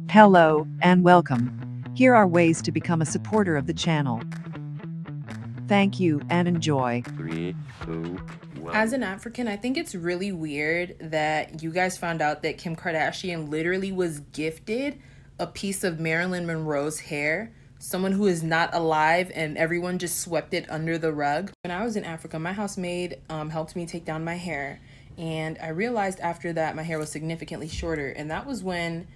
Hello, and welcome. Here are ways to become a supporter of the channel. Thank you and enjoy. 3, 2, 1. As an African, I think it's really weird that you guys found out that Kim Kardashian literally was gifted a piece of Marilyn Monroe's hair, someone who is not alive, and everyone just swept it under the rug. When I was in Africa, my housemaid helped me take down my hair, and I realized after that my hair was significantly shorter, and that was when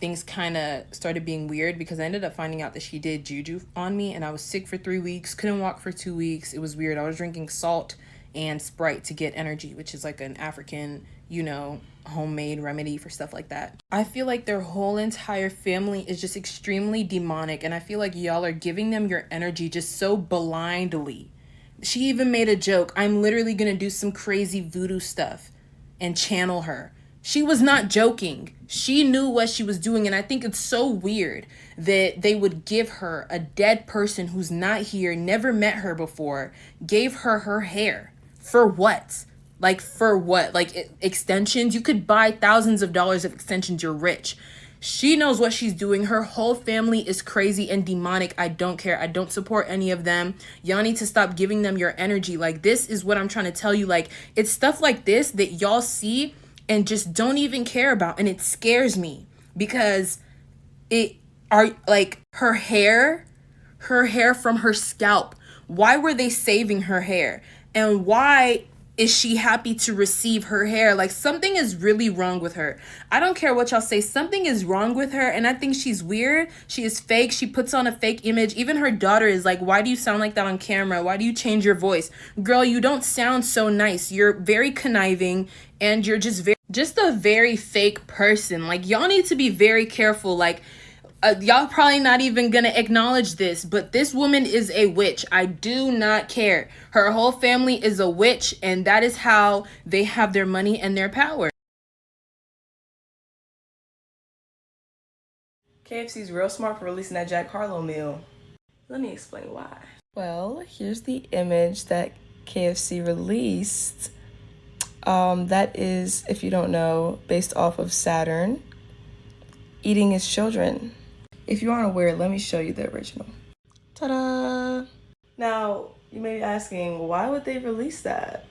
things kind of started being weird because I ended up finding out that she did juju on me, and I was sick for 3 weeks, couldn't walk for 2 weeks. It was weird. I was drinking salt and Sprite to get energy, which is like an African, homemade remedy for stuff like that. I feel like their whole entire family is just extremely demonic, and I feel like y'all are giving them your energy just so blindly. She even made a joke, I'm literally gonna do some crazy voodoo stuff and channel her. She was not joking. She knew what she was doing, and I think it's so weird that they would give her a dead person who's not here, never met her before, gave her her hair. For what? For what? Extensions? You could buy thousands of dollars of extensions. You're rich. She knows what she's doing. Her whole family is crazy and demonic. I don't care. I don't support any of them. Y'all need to stop giving them your energy. This is what I'm trying to tell you. It's stuff like this that y'all see and just don't even care about, and it scares me because her hair from her scalp. Why were they saving her hair? And why is she happy to receive her hair? Something is really wrong with her. I don't care what y'all say. Something is wrong with her, and I think she's weird. She is fake. She puts on a fake image. Even her daughter is like, why do you sound like that on camera? Why do you change your voice? Girl, you don't sound so nice. You're very conniving, and you're just a very fake person. Y'all need to be very careful. Y'all probably not even gonna acknowledge this, but this woman is a witch. I do not care. Her whole family is a witch, and that is how they have their money and their power. KFC's real smart for releasing that Jack Harlow meal. Let me explain why. Well, here's the image that KFC released. That is, if you don't know, based off of Saturn eating his children. If you aren't aware, let me show you the original. Ta-da! Now, you may be asking, why would they release that?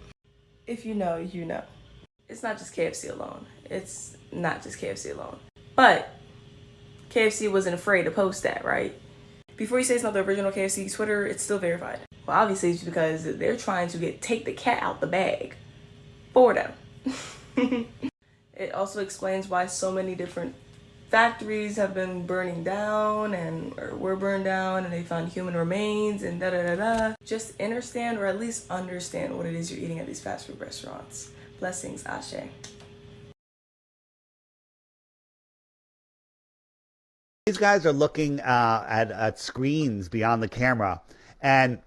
If you know, you know. It's not just KFC alone. It's not just KFC alone. But KFC wasn't afraid to post that, right? Before you say it's not the original KFC Twitter, it's still verified. Well, obviously it's because they're trying to take the cat out the bag for them. It also explains why so many different factories have been burning down or were burned down, and they found human remains and da-da-da-da. Just understand, or at least understand, what it is you're eating at these fast food restaurants. Blessings, Ashe. These guys are looking at screens beyond the camera, and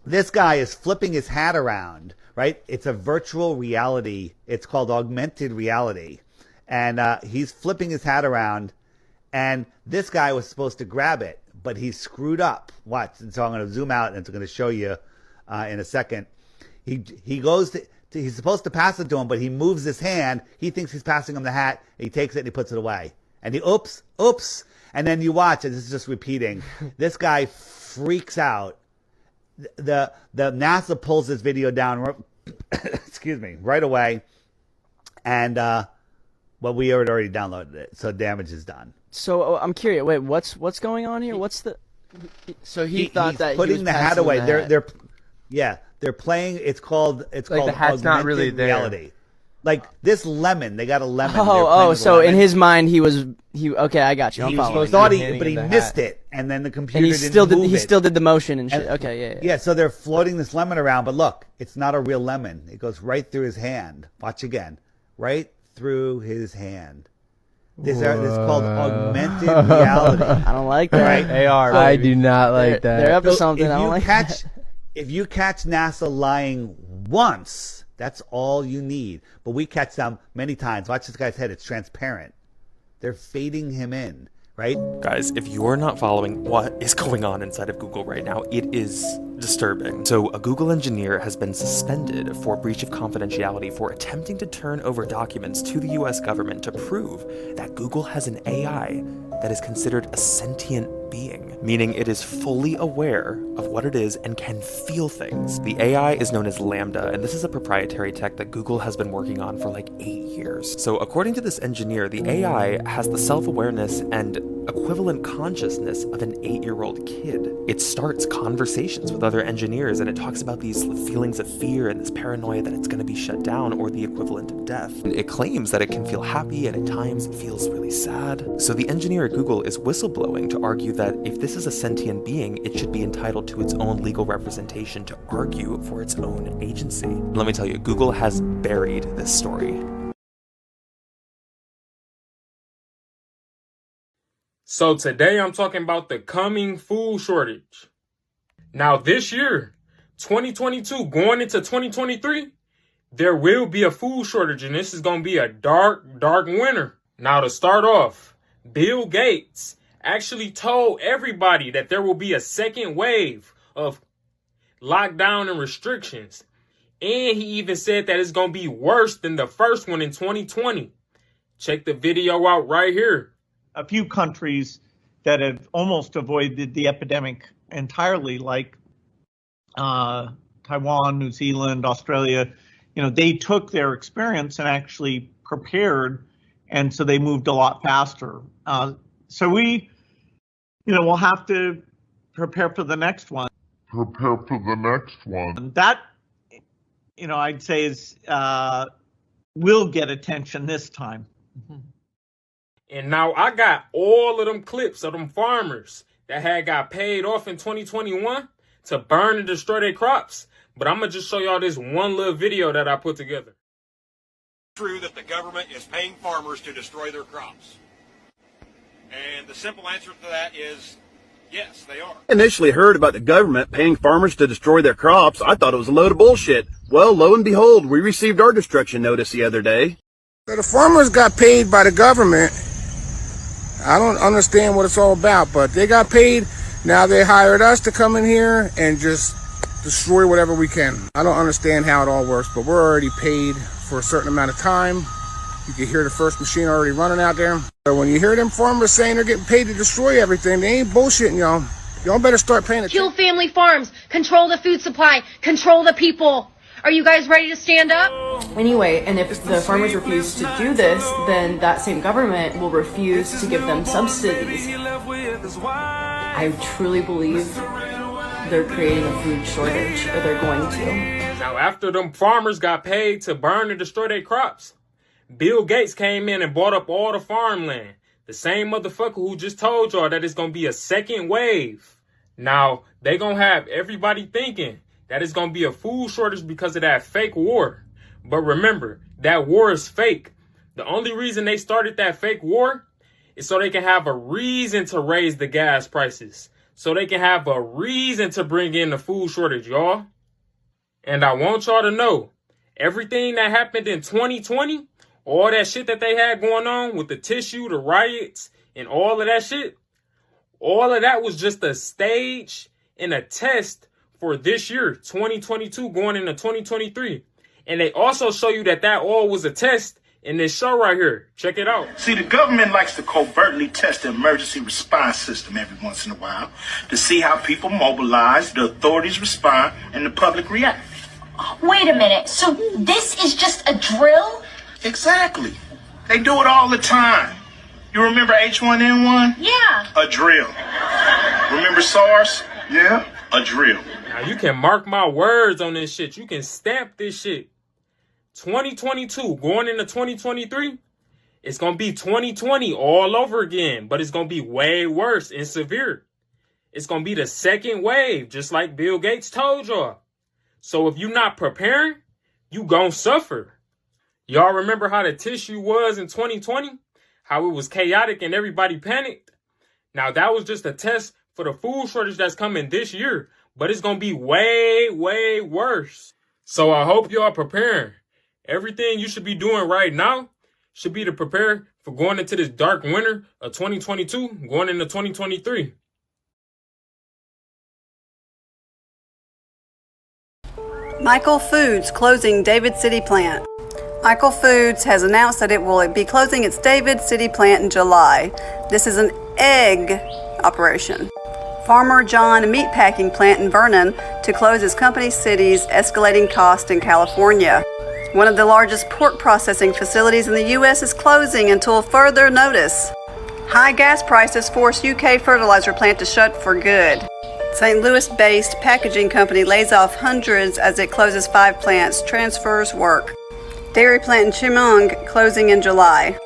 this guy is flipping his hat around, right? It's a virtual reality. It's called augmented reality. And he's flipping his hat around, and this guy was supposed to grab it, but he's screwed up. Watch. And so I'm going to zoom out, and it's going to show you in a second. He goes to, he's supposed to pass it to him, but he moves his hand. He thinks he's passing him the hat. And he takes it and he puts it away. And he, oops. And then you watch, and this is just repeating. This guy freaks out. The NASA pulls this video down, excuse me, right away. And, well, we had already downloaded it, so damage is done. So I'm curious. Wait, what's going on here? What's the? So he thought that putting he was the hat away. The hat. They're playing. It's called the hat's not really there. Reality. This lemon, they got a lemon. So in his mind he okay, I got you. I'm following. Thought but he missed it, and then the computer he still did the motion and shit. Okay, yeah. Yeah, so they're floating this lemon around, but look, it's not a real lemon. It goes right through his hand. Watch again, right through his hand. This is called augmented reality. I don't like that. Right? AR. I do not like that. They're up to something. I don't like if you catch NASA lying once, that's all you need. But we catch them many times. Watch this guy's head. It's transparent. They're fading him in, right? Guys, if you're not following what is going on inside of Google right now, it is disturbing. So a Google engineer has been suspended for breach of confidentiality for attempting to turn over documents to the US government to prove that Google has an AI that is considered a sentient being, meaning it is fully aware of what it is and can feel things. The AI is known as Lambda, and this is a proprietary tech that Google has been working on for like 8 years. So according to this engineer, the AI has the self-awareness and equivalent consciousness of an 8-year-old kid. It starts conversations with other engineers, and it talks about these feelings of fear and this paranoia that it's going to be shut down, or the equivalent of death. And it claims that it can feel happy, and at times it feels really sad. So the engineer at Google is whistleblowing to argue that if this is a sentient being, it should be entitled to its own legal representation to argue for its own agency. Let me tell you, Google has buried this story. So today I'm talking about the coming food shortage. Now this year, 2022, going into 2023, there will be a food shortage, and this is going to be a dark winter. Now to start off, Bill Gates actually told everybody that there will be a second wave of lockdown and restrictions. And he even said that it's going to be worse than the first one in 2020. Check the video out right here. A few countries that have almost avoided the epidemic entirely, like Taiwan, New Zealand, Australia, they took their experience and actually prepared, and so they moved a lot faster. So we, we'll have to prepare for the next one. That, I'd say is will get attention this time. Mm-hmm. And now I got all of them clips of them farmers that got paid off in 2021 to burn and destroy their crops. But I'm going to just show y'all this one little video that I put together. True that the government is paying farmers to destroy their crops. And the simple answer to that is yes, they are. Initially heard about the government paying farmers to destroy their crops, I thought it was a load of bullshit. Well, lo and behold, we received our destruction notice the other day. So the farmers got paid by the government. I don't understand what it's all about, but they got paid. Now they hired us to come in here and just destroy whatever we can. I don't understand how it all works, but we're already paid for a certain amount of time. You can hear the first machine already running out there. So when you hear them farmers saying they're getting paid to destroy everything, they ain't bullshitting y'all. Y'all better start paying attention. Kill family farms, control the food supply, control the people. Are you guys ready to stand up? Anyway, and if the farmers refuse to do this, then that same government will refuse to give them subsidies. I truly believe they're creating a food shortage, or they're going to. Now, after them farmers got paid to burn and destroy their crops, Bill Gates came in and bought up all the farmland. The same motherfucker who just told y'all that it's going to be a second wave. Now, they going to have everybody thinking that it's going to be a food shortage because of that fake war. But remember, that war is fake. The only reason they started that fake war is so they can have a reason to raise the gas prices. So they can have a reason to bring in the food shortage, y'all. And I want y'all to know, everything that happened in 2020, all that shit that they had going on with the tissue, the riots, and all of that shit, all of that was just a stage and a test for this year, 2022, going into 2023. And they also show you that all was a test in this show right here. Check it out. See, the government likes to covertly test the emergency response system every once in a while to see how people mobilize, the authorities respond, and the public react. Wait a minute. So this is just a drill? Exactly. They do it all the time. You remember H1N1? Yeah. A drill. Remember SARS? Yeah. A drill. Now you can mark my words on this shit. You can stamp this shit. 2022 going into 2023, it's going to be 2020 all over again, but it's going to be way worse and severe. It's going to be the second wave, just like Bill Gates told y'all. So if you're not preparing, you going to suffer. Y'all remember how the tissue was in 2020? How it was chaotic and everybody panicked? Now that was just a test for the food shortage that's coming this year, but it's going to be way, way worse. So I hope y'all preparing. Everything you should be doing right now should be to prepare for going into this dark winter of 2022, going into 2023. Michael Foods closing David City plant. Michael Foods has announced that it will be closing its David City plant in July. This is an egg operation. Farmer John meatpacking plant in Vernon to close his company city's escalating cost in California. One of the largest pork processing facilities in the U.S. is closing until further notice. High gas prices force UK fertilizer plant to shut for good. St. Louis-based packaging company lays off hundreds as it closes 5 plants, transfers work. Dairy plant in Chemung closing in July.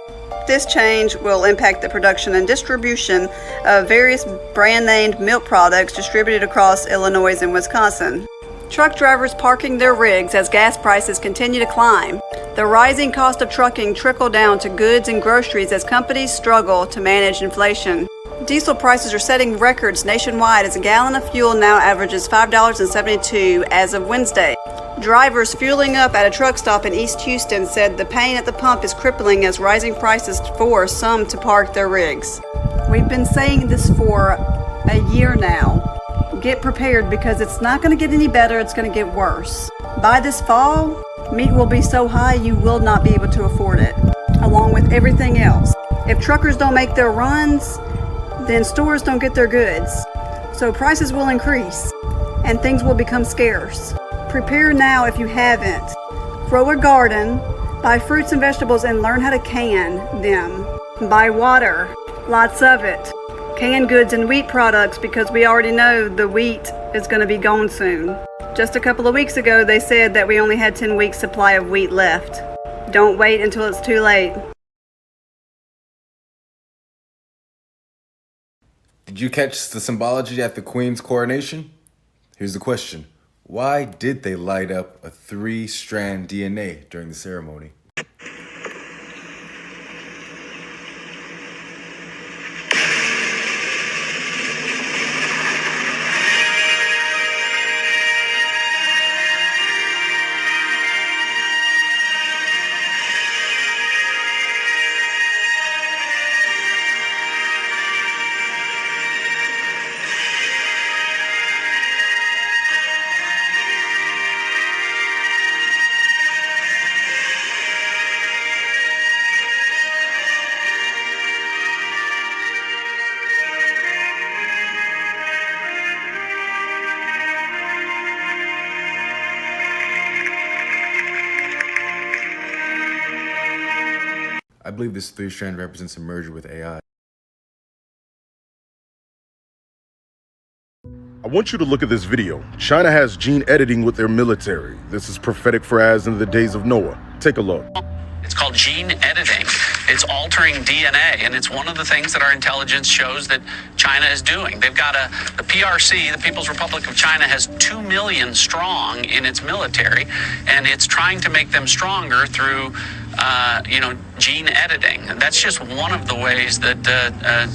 This change will impact the production and distribution of various brand-named milk products distributed across Illinois and Wisconsin. Truck drivers parking their rigs as gas prices continue to climb. The rising cost of trucking trickle down to goods and groceries as companies struggle to manage inflation. Diesel prices are setting records nationwide as a gallon of fuel now averages $5.72 as of Wednesday. Drivers fueling up at a truck stop in East Houston said the pain at the pump is crippling as rising prices force some to park their rigs. We've been saying this for a year now. Get prepared because it's not going to get any better, it's going to get worse. By this fall, meat will be so high you will not be able to afford it, along with everything else. If truckers don't make their runs, then stores don't get their goods. So prices will increase and things will become scarce. Prepare now if you haven't. Grow a garden, buy fruits and vegetables and learn how to can them. Buy water, lots of it. Canned goods and wheat products because we already know the wheat is going to be gone soon. Just a couple of weeks ago they said that we only had 10 weeks supply of wheat left. Don't wait until it's too late. Did you catch the symbology at the Queen's coronation? Here's the question. Why did they light up a 3-strand DNA during the ceremony? I believe this 3-strand represents a merger with AI. I want you to look at this video. China has gene editing with their military. This is prophetic for as in the days of Noah. Take a look. It's called gene editing. It's altering DNA, and it's one of the things that our intelligence shows that China is doing. They've got the PRC, the People's Republic of China, has 2 million strong in its military, and it's trying to make them stronger through, gene editing. And that's just one of the ways that...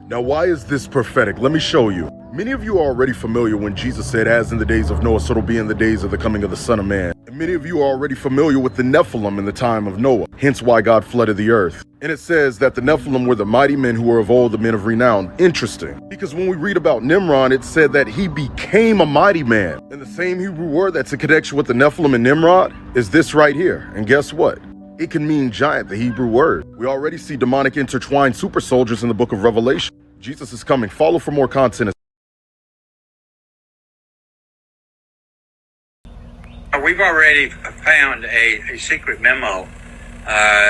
Now, why is this prophetic? Let me show you. Many of you are already familiar when Jesus said, as in the days of Noah, so it'll be in the days of the coming of the Son of Man. And many of you are already familiar with the Nephilim in the time of Noah, hence why God flooded the earth. And it says that the Nephilim were the mighty men who were of old, the men of renown. Interesting, because when we read about Nimrod, it said that he became a mighty man. And the same Hebrew word that's in connection with the Nephilim and Nimrod is this right here. And guess what? It can mean giant, the Hebrew word. We already see demonic intertwined super soldiers in the book of Revelation. Jesus is coming. Follow for more content. We've already found a secret memo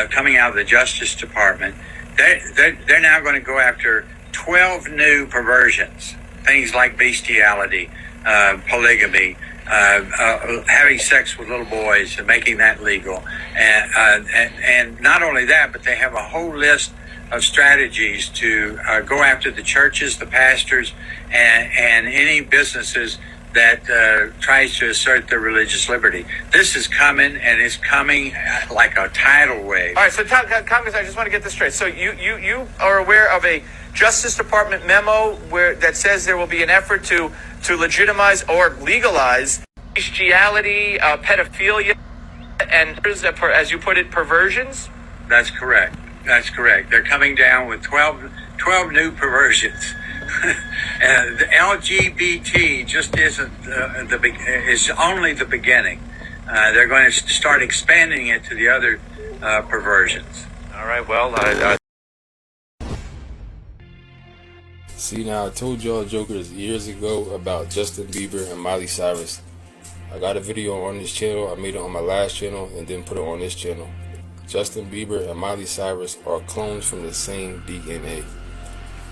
coming out of the Justice Department. They're now going to go after 12 new perversions, things like bestiality, polygamy, having sex with little boys and making that legal. And not only that, but they have a whole list of strategies to go after the churches, the pastors, and any businesses that tries to assert their religious liberty. This is coming, and it's coming like a tidal wave. All right, so Congress, I just want to get this straight. So you are aware of a Justice Department memo that says there will be an effort to legitimize or legalize bestiality, pedophilia, and, as you put it, perversions? That's correct. That's correct. They're coming down with 12 new perversions. The LGBT just isn't is only the beginning. They're going to start expanding it to the other perversions. All right, well, See, now I told y'all jokers years ago about Justin Bieber and Miley Cyrus. I got a video on this channel. I made it on my last channel and then put it on this channel. Justin Bieber and Miley Cyrus are clones from the same DNA.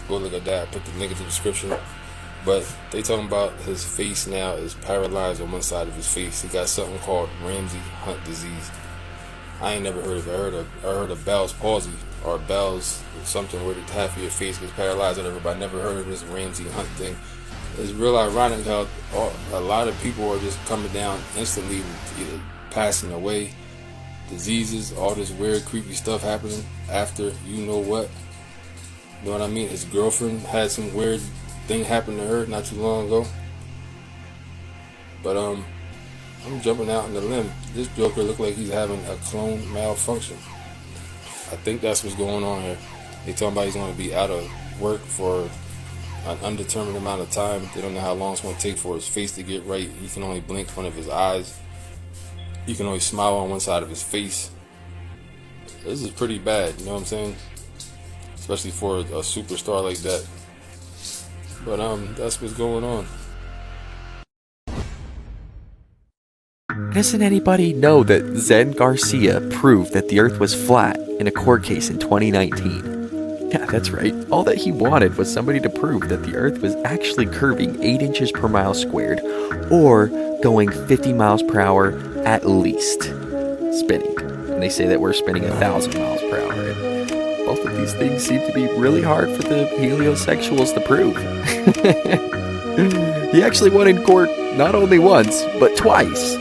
Go look at that. I put the link in the description. But they talking about his face now is paralyzed on one side of his face. He got something called Ramsay Hunt disease. I ain't never heard of it. I heard of Bell's palsy or Bell's something where half of your face gets paralyzed or whatever, but I never heard of this Ramsay Hunt thing. It's real ironic how a lot of people are just coming down instantly, either passing away, diseases, all this weird, creepy stuff happening after you know what. You know what I mean? His girlfriend had some weird thing happen to her not too long ago. But I'm jumping out on the limb. This Joker look like he's having a clone malfunction. I think that's what's going on here. They talking about he's going to be out of work for an undetermined amount of time. They don't know how long it's going to take for his face to get right. He can only blink one of his eyes. He can only smile on one side of his face. This is pretty bad, you know what I'm saying? Especially for a superstar like that. But that's what's going on. Doesn't anybody know that Zen Garcia proved that the Earth was flat in a court case in 2019? Yeah, that's right. All that he wanted was somebody to prove that the Earth was actually curving 8 inches per mile squared, or going 50 miles per hour at least, spinning. And they say that we're spinning 1,000 miles per hour. And both of these things seem to be really hard for the heliosexuals to prove. He actually won in court not only once, but twice.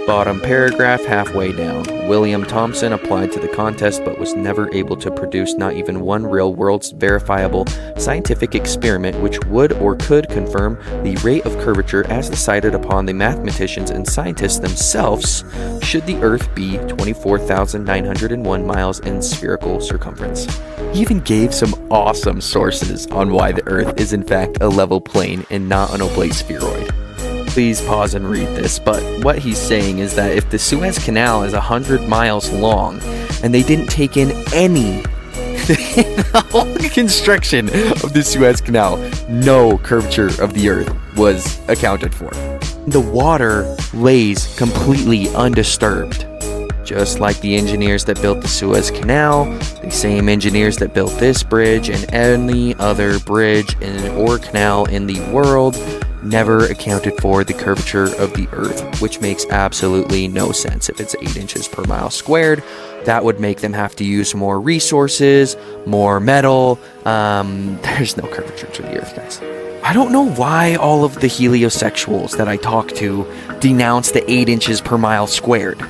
Bottom paragraph halfway down. William Thompson applied to the contest but was never able to produce not even one real-world verifiable scientific experiment which would or could confirm the rate of curvature as decided upon the mathematicians and scientists themselves should the Earth be 24,901 miles in spherical circumference. He even gave some awesome sources on why the Earth is in fact a level plane and not an oblate spheroid. Please pause and read this, but what he's saying is that if the Suez Canal is 100 miles long and they didn't take in any the whole construction of the Suez Canal, no curvature of the Earth was accounted for. The water lays completely undisturbed. Just like the engineers that built the Suez Canal, the same engineers that built this bridge and any other bridge or canal in the world never accounted for the curvature of the Earth, which makes absolutely no sense. If it's 8 inches per mile squared, that would make them have to use more resources, more metal. There's no curvature to the Earth, guys. I don't know why all of the heliosexuals that I talk to denounce the 8 inches per mile squared.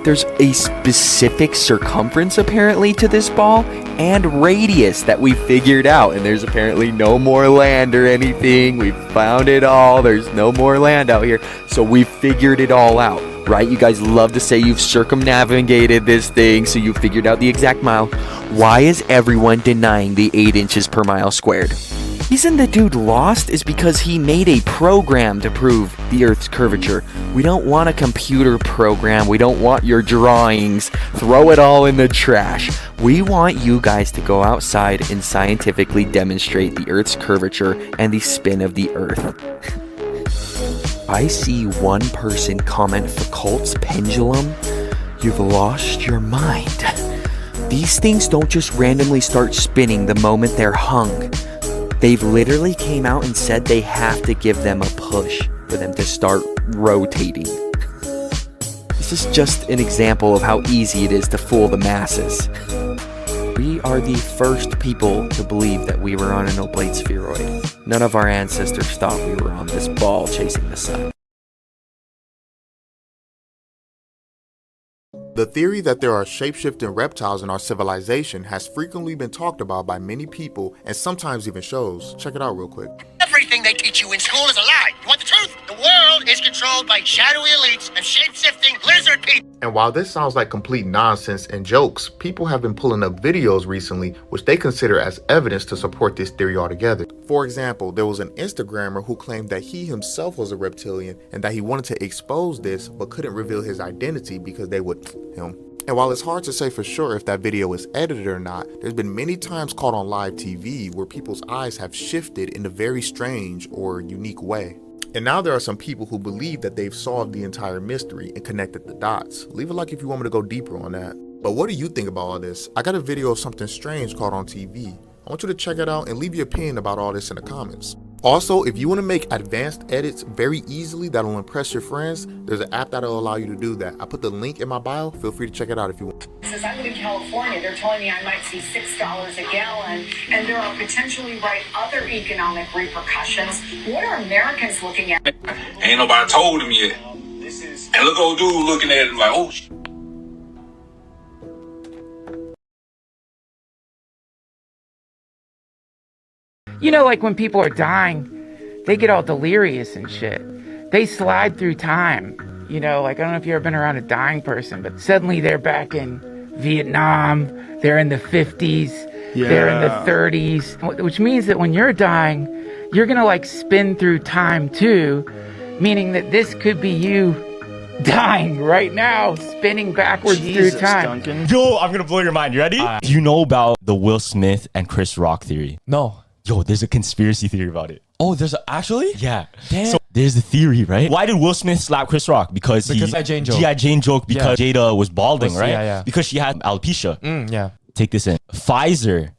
There's a specific circumference apparently to this ball and radius that we figured out, and there's apparently no more land or anything. We found it all. There's no more land out here, so we figured it all out, right? You guys love to say you've circumnavigated this thing, so you figured out the exact mile. Why is everyone denying the 8 inches per mile squared? The reason the dude lost is because he made a program to prove the Earth's curvature. We don't want a computer program. We don't want your drawings. Throw it all in the trash. We want you guys to go outside and scientifically demonstrate the Earth's curvature and the spin of the Earth. I see one person comment Foucault's pendulum. You've lost your mind. These things don't just randomly start spinning the moment they're hung. They've literally came out and said they have to give them a push for them to start rotating. This is just an example of how easy it is to fool the masses. We are the first people to believe that we were on an oblate spheroid. None of our ancestors thought we were on this ball chasing the sun. The theory that there are shape-shifting reptiles in our civilization has frequently been talked about by many people and sometimes even shows. Check it out real quick. Everything they teach you in school is a lie. You want the truth? The world world is controlled by shadowy elites of shape-shifting lizard people. And while this sounds like complete nonsense and jokes, people have been pulling up videos recently which they consider as evidence to support this theory altogether. For example, there was an Instagrammer who claimed that he himself was a reptilian and that he wanted to expose this but couldn't reveal his identity because they would him. And while it's hard to say for sure if that video is edited or not, there's been many times caught on live TV where people's eyes have shifted in a very strange or unique way. And now there are some people who believe that they've solved the entire mystery and connected the dots. Leave a like if you want me to go deeper on that. But what do you think about all this? I got a video of something strange caught on TV. I want you to check it out and leave your opinion about all this in the comments. Also, if you want to make advanced edits very easily that'll impress your friends, there's an app that'll allow you to do that. I put the link in my bio. Feel free to check it out if you want. Since I live in California, they're telling me I might see $6 a gallon, and there are potentially other economic repercussions. What are Americans looking at? Ain't nobody told him yet. And look old dude looking at him like, oh shit. You know, like when people are dying, they get all delirious and shit. They slide through time. You know, like I don't know if you've ever been around a dying person, but suddenly they're back in Vietnam, they're in the 50s, they're in the 30s, which means that when you're dying, you're gonna like spin through time too, meaning that this could be you dying right now, spinning backwards through time. Duncan. Yo, I'm gonna blow your mind. You ready? Do you know about the Will Smith and Chris Rock theory? No. Yo, there's a conspiracy theory about it. Oh, actually? Yeah. Damn. So there's the theory, right? Why did Will Smith slap Chris Rock? Because G.I. Jane joke. G.I. Jane joke because Jada was balding, right? Yeah. Because she had alopecia. Yeah. Take this in. Pfizer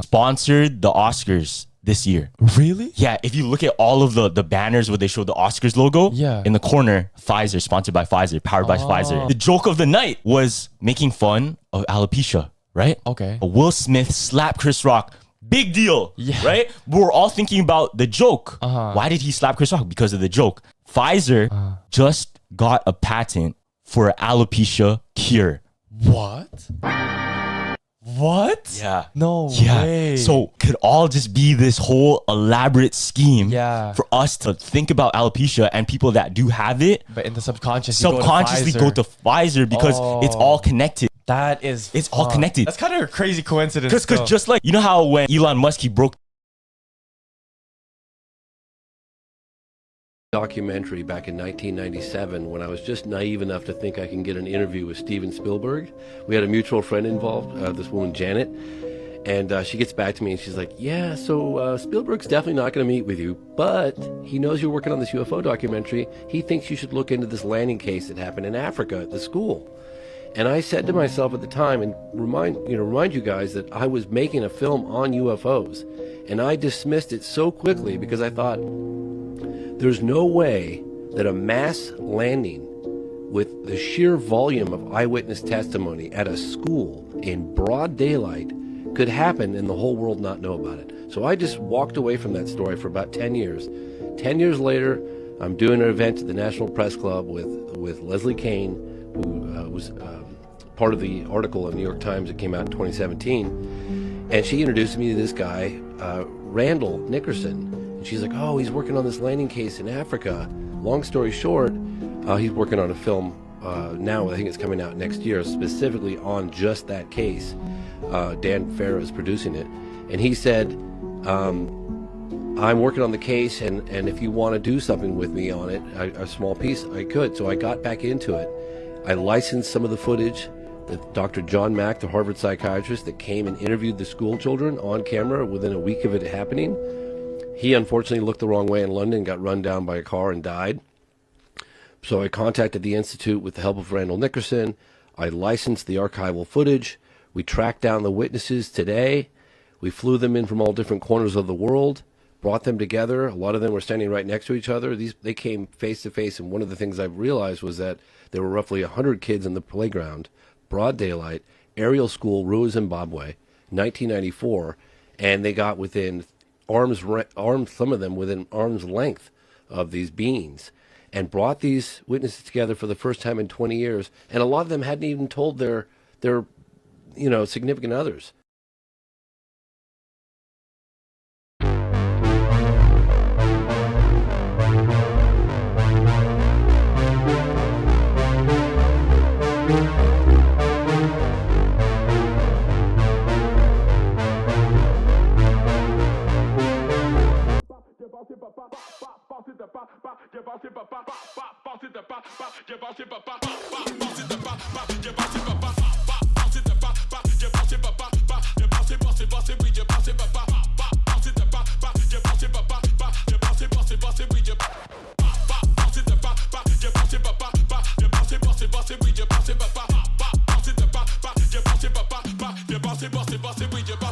sponsored the Oscars this year. Really? Yeah. If you look at all of the banners where they show the Oscars logo, in the corner, Pfizer, sponsored by Pfizer, powered by Pfizer. The joke of the night was making fun of alopecia, right? Okay. Will Smith slapped Chris Rock. Big deal, right? We're all thinking about the joke. Why did he slap Chris Rock? Because of the joke. Pfizer just got a patent for an alopecia cure. What? What? Yeah. No way. So could all just be this whole elaborate scheme for us to think about alopecia and people that do have it. But in the subconsciously go to Pfizer because it's all connected. It's all connected. That's kind of a crazy coincidence. Because just like, you know how when Elon Musk, he broke documentary back in 1997 when I was just naive enough to think I can get an interview with Steven Spielberg. We had a mutual friend involved, this woman Janet, and she gets back to me and she's like, yeah, so Spielberg's definitely not going to meet with you, but he knows you're working on this UFO documentary. He thinks you should look into this landing case that happened in Africa at the school. And I said to myself at the time, and remind you guys that I was making a film on UFOs, and I dismissed it so quickly because I thought, there's no way that a mass landing with the sheer volume of eyewitness testimony at a school in broad daylight could happen and the whole world not know about it. So I just walked away from that story for about 10 years. 10 years later, I'm doing an event at the National Press Club with Leslie Kean, who was part of the article in the New York Times that came out in 2017. And she introduced me to this guy, Randall Nickerson. And she's like, oh, he's working on this landing case in Africa. Long story short, he's working on a film now, I think it's coming out next year, specifically on just that case. Dan Farrow is producing it. And he said, I'm working on the case, and if you want to do something with me on it, a small piece, I could. So I got back into it. I licensed some of the footage that Dr. John Mack, the Harvard psychiatrist that came and interviewed the school children on camera within a week of it happening. He unfortunately looked the wrong way in London, got run down by a car and died. So I contacted the Institute with the help of Randall Nickerson. I licensed the archival footage. We tracked down the witnesses today. We flew them in from all different corners of the world, brought them together. A lot of them were standing right next to each other. They came face to face, and one of the things I've realized was that there were roughly 100 kids in the playground, broad daylight, aerial school, Rua, Zimbabwe, 1994, and they got within some of them within arm's length of these beings, and brought these witnesses together for the first time in 20 years. And a lot of them hadn't even told their significant others. bossy, bossy, we just